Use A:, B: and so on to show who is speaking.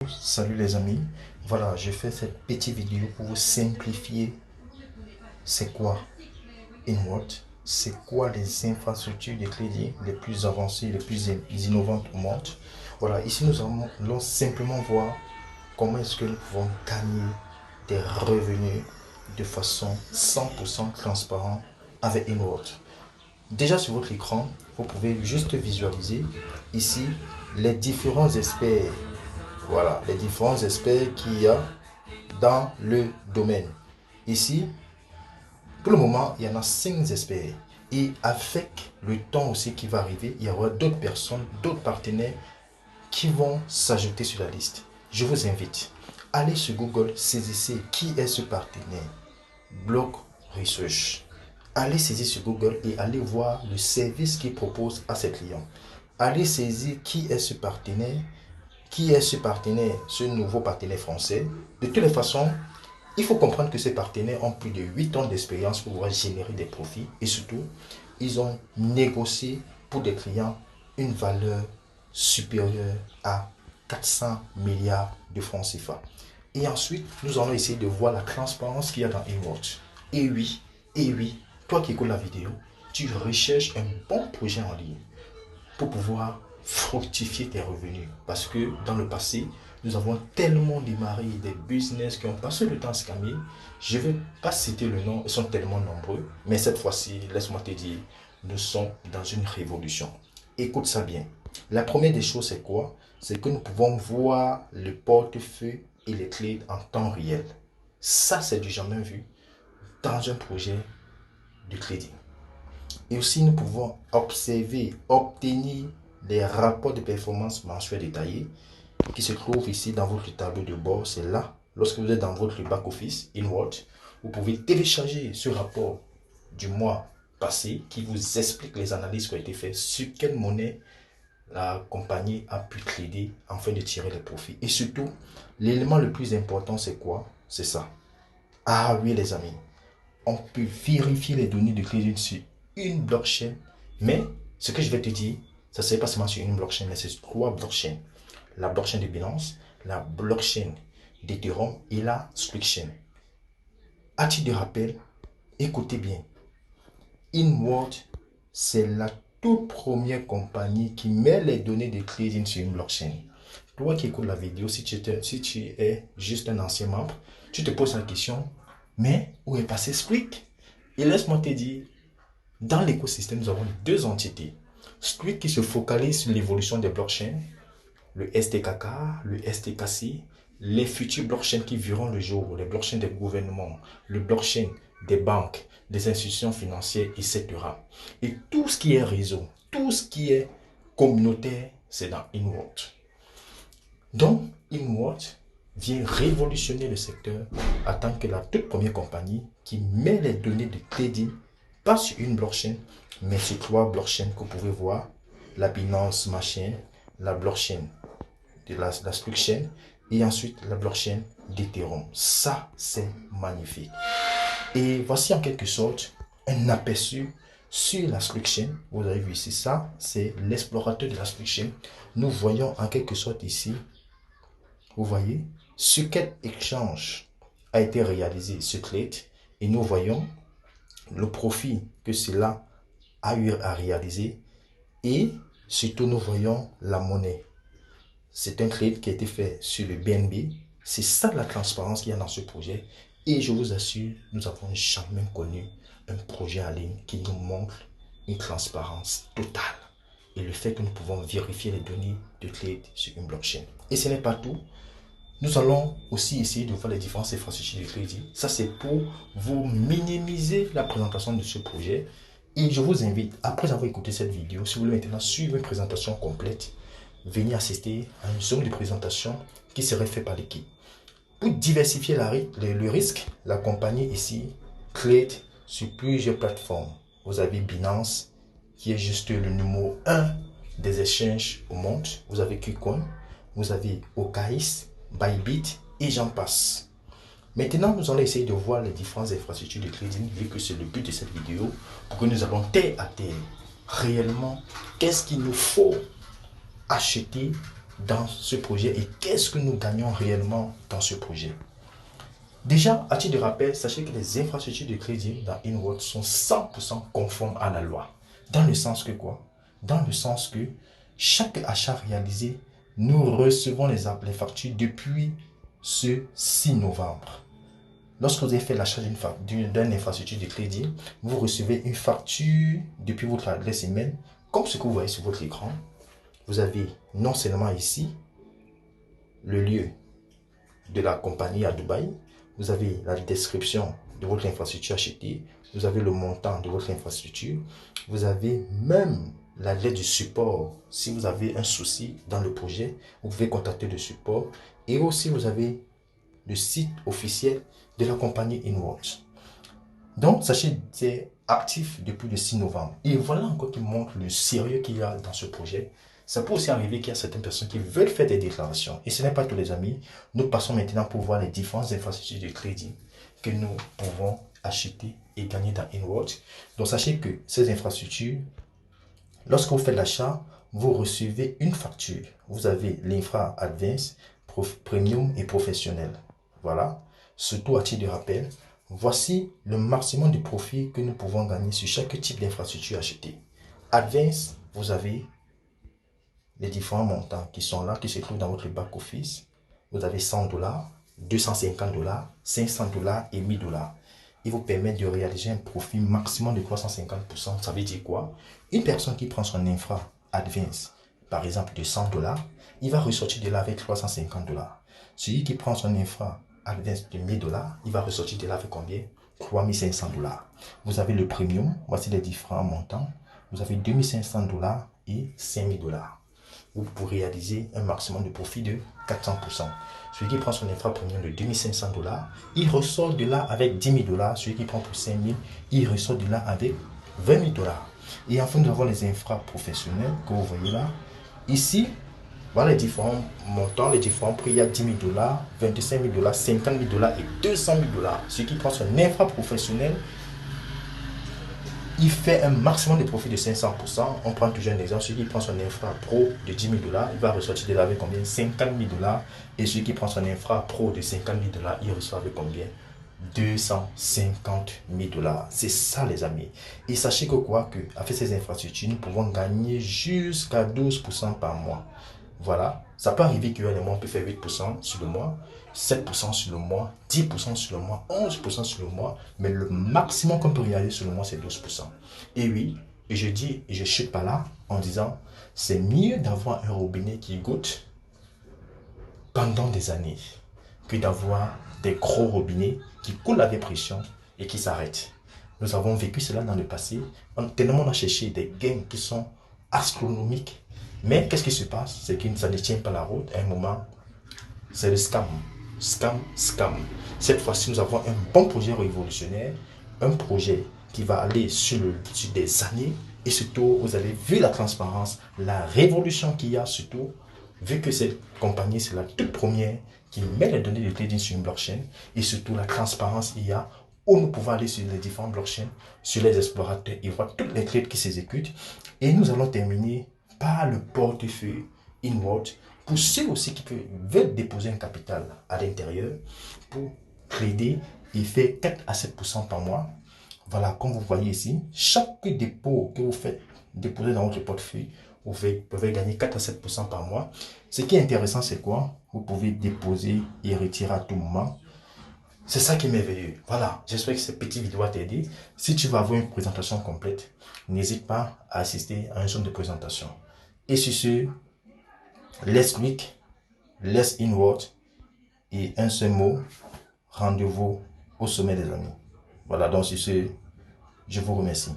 A: Salut les amis, voilà, je fais cette petite vidéo pour vous simplifier c'est quoi InWorld, c'est quoi les infrastructures de crédit les plus avancées, les plus innovantes au monde. Voilà, ici nous allons simplement voir comment est-ce que nous pouvons gagner des revenus de façon 100% transparente avec InWorld. Déjà sur votre écran, vous pouvez juste visualiser ici les différents experts. Voilà, les différents experts qu'il y a dans le domaine. Ici, pour le moment, il y en a 5 experts. Et avec le temps aussi qui va arriver, il y aura d'autres personnes, d'autres partenaires qui vont s'ajouter sur la liste. Je vous invite, allez sur Google, saisissez qui est ce partenaire. Block Research. Allez saisir sur Google et allez voir le service qu'il propose à ses clients. Allez saisir qui est ce partenaire, ce nouveau partenaire français. De toutes les façons, il faut comprendre que ces partenaires ont plus de 8 ans d'expérience pour pouvoir générer des profits et surtout, ils ont négocié pour des clients une valeur supérieure à 400 milliards de francs CFA. Et ensuite, nous allons essayer de voir la transparence qu'il y a dans InWorld. Et oui, toi qui écoutes la vidéo, tu recherches un bon projet en ligne pour pouvoir fructifier tes revenus. Parce que dans le passé, nous avons tellement démarré des business qui ont passé le temps à scammer. Je ne vais pas citer le nom, ils sont tellement nombreux. Mais cette fois-ci, laisse-moi te dire, nous sommes dans une révolution. Écoute ça bien. La première des choses, c'est quoi? C'est que nous pouvons voir le portefeuille et les clés en temps réel. Ça, c'est du jamais vu dans un projet de crédit. Et aussi, nous pouvons observer, obtenir des rapports de performance mensuels détaillés qui se trouvent ici dans votre tableau de bord. C'est là, lorsque vous êtes dans votre back-office, InWorld, vous pouvez télécharger ce rapport du mois passé qui vous explique les analyses qui ont été faites, sur quelle monnaie la compagnie a pu trader afin de tirer les profits. Et surtout, l'élément le plus important, c'est quoi? C'est ça. Ah oui, les amis, on peut vérifier les données de crédit sur une blockchain, mais ce que je vais te dire, ça ne serait pas seulement sur une blockchain, mais c'est 3 blockchains. La blockchain de Binance, la blockchain d'Ethereum et la Switchchain. À titre de rappel, écoutez bien, InWorld, c'est la toute première compagnie qui met les données de trading sur une blockchain. Toi qui écoutes la vidéo, si tu es juste un ancien membre, tu te poses la question, mais où est passé Squeak? Et laisse-moi te dire, dans l'écosystème, nous avons 2 entités. Squeak qui se focalise sur l'évolution des blockchains, le STKK, le STKC, les futures blockchains qui verront le jour, les blockchains des gouvernements, le blockchain des banques, des institutions financières, etc. Et tout ce qui est réseau, tout ce qui est communautaire, c'est dans InWorld. Donc, InWorld vient révolutionner le secteur en tant que la toute première compagnie qui met les données de trading, pas sur une blockchain, mais sur 3 blockchains que vous pouvez voir, la Binance Machine, la blockchain de la Switchchain et ensuite la blockchain d'Ethereum. Ça, c'est magnifique. Et voici en quelque sorte un aperçu sur la Switchchain. Vous avez vu ici, ça, c'est l'explorateur de la Switchchain. Nous voyons en quelque sorte ici, vous voyez, sur quel échange a été réalisé ce trade et nous voyons le profit que cela a eu à réaliser et surtout nous voyons la monnaie. C'est un trade qui a été fait sur le BNB. C'est ça la transparence qu'il y a dans ce projet. Et je vous assure, nous n'avons jamais connu un projet en ligne qui nous montre une transparence totale. Et le fait que nous pouvons vérifier les données de trade sur une blockchain. Et ce n'est pas tout. Nous allons aussi essayer de voir les différentes infrastructures de crédit. Ça, c'est pour vous minimiser la présentation de ce projet. Et je vous invite, après avoir écouté cette vidéo, si vous voulez maintenant suivre une présentation complète, venir assister à une somme de présentation qui serait faite par l'équipe. Pour diversifier le risque, la compagnie ici trade sur plusieurs plateformes. Vous avez Binance, qui est juste le numéro 1 des échanges au monde. Vous avez KuCoin, vous avez OKX, Bybit et j'en passe. Maintenant, nous allons essayer de voir les différentes infrastructures de trading, vu que c'est le but de cette vidéo, pour que nous allons terre à terre réellement qu'est-ce qu'il nous faut acheter dans ce projet et qu'est-ce que nous gagnons réellement dans ce projet. Déjà, à titre de rappel, sachez que les infrastructures de crédit dans InWorld sont 100% conformes à la loi. Dans le sens que quoi? Dans le sens que chaque achat réalisé, nous recevons les factures depuis ce 6 novembre. Lorsque vous avez fait l'achat d'une infrastructure de crédit, vous recevez une facture depuis votre adresse email, comme ce que vous voyez sur votre écran. Vous avez non seulement ici le lieu de la compagnie à Dubaï, vous avez la description de votre infrastructure achetée, vous avez le montant de votre infrastructure, vous avez même la lettre du support. Si vous avez un souci dans le projet, vous pouvez contacter le support. Et aussi, vous avez le site officiel de la compagnie InWorld. Donc, sachez, c'est actif depuis le 6 novembre. Et voilà encore qui montre le sérieux qu'il y a dans ce projet. Ça peut aussi arriver qu'il y a certaines personnes qui veulent faire des déclarations. Et ce n'est pas tous les amis. Nous passons maintenant pour voir les différentes infrastructures de crédit que nous pouvons acheter et gagner dans InWorld. Donc, sachez que ces infrastructures, lorsque vous faites l'achat, vous recevez une facture. Vous avez l'infra Advance, Premium et Professionnel. Voilà. Surtout à titre de rappel, voici le maximum de profit que nous pouvons gagner sur chaque type d'infrastructure achetée. Advance, vous avez les différents montants qui sont là, qui se trouvent dans votre back-office. Vous avez 100 $, 250 $, 500 $ et 1000 $. Il vous permet de réaliser un profit maximum de 350%. Ça veut dire quoi? Une personne qui prend son infra Advance, par exemple de 100 $, il va ressortir de là avec 350 $. Celui qui prend son infra Advance de 1000 $, il va ressortir de là avec combien? 3500 $. Vous avez le premium, voici les différents montants. Vous avez 2500 $ et 5000 $. Vous pourrez réaliser un maximum de profit de 400%. Celui qui prend son infra premium de 2500 $, il ressort de là avec 10 000 $. Celui qui prend pour 5000, il ressort de là avec 20 000 $. Et enfin, nous avons les infras professionnels que vous voyez là. Ici, voilà les différents montants, les différents prix. Il y a 10 000 $, 25 000 $, 50 000 $ et 200 000 $. Celui qui prend son infra professionnel, il fait un maximum de profit de 500%. On prend toujours un exemple. Celui qui prend son infra pro de 10 000 $, il va ressortir de là avec combien? 50 000 $. Et celui qui prend son infra pro de 50 000 $, il ressort avec combien? 250 000 $. C'est ça, les amis. Et sachez que quoi, que avec ces infrastructures, nous pouvons gagner jusqu'à 12% par mois. Voilà. Ça peut arriver qu'il y a des mois, on peut faire 8% sur le mois, 7% sur le mois, 10% sur le mois, 11% sur le mois, mais le maximum qu'on peut réaliser sur le mois, c'est 12%. Et oui, et je dis, et je chute pas là en disant, c'est mieux d'avoir un robinet qui goutte pendant des années que d'avoir des gros robinets qui coulent avec pression et qui s'arrêtent. Nous avons vécu cela dans le passé. Tellement on a cherché des gains qui sont astronomiques. Mais qu'est-ce qui se passe? C'est que ça ne tient pas la route. À un moment, c'est le scam. Scam, scam. Cette fois-ci, nous avons un bon projet révolutionnaire. Un projet qui va aller sur des années. Et surtout, vous avez vu la transparence, la révolution qu'il y a surtout. Vu que cette compagnie, c'est la toute première qui met les données de trading sur une blockchain. Et surtout, la transparence il y a où nous pouvons aller sur les différentes blockchains, sur les explorateurs et voir toutes les trades qui s'exécutent. Et nous allons terminer par le portefeuille InWorld pour ceux aussi qui veulent déposer un capital à l'intérieur pour trader et faire 4 à 7% par mois. Voilà, comme vous voyez ici, chaque dépôt que vous faites déposer dans votre portefeuille, vous pouvez gagner 4 à 7% par mois. Ce qui est intéressant, c'est quoi? Vous pouvez déposer et retirer à tout moment. C'est ça qui est merveilleux. Voilà, j'espère que cette petite vidéo va t'aider. Si tu veux avoir une présentation complète, n'hésite pas à assister à une zone de présentation. Et sur ce, let's click, let's InWorld et un seul mot, rendez-vous au sommet des amis. Voilà, donc sur ce, je vous remercie.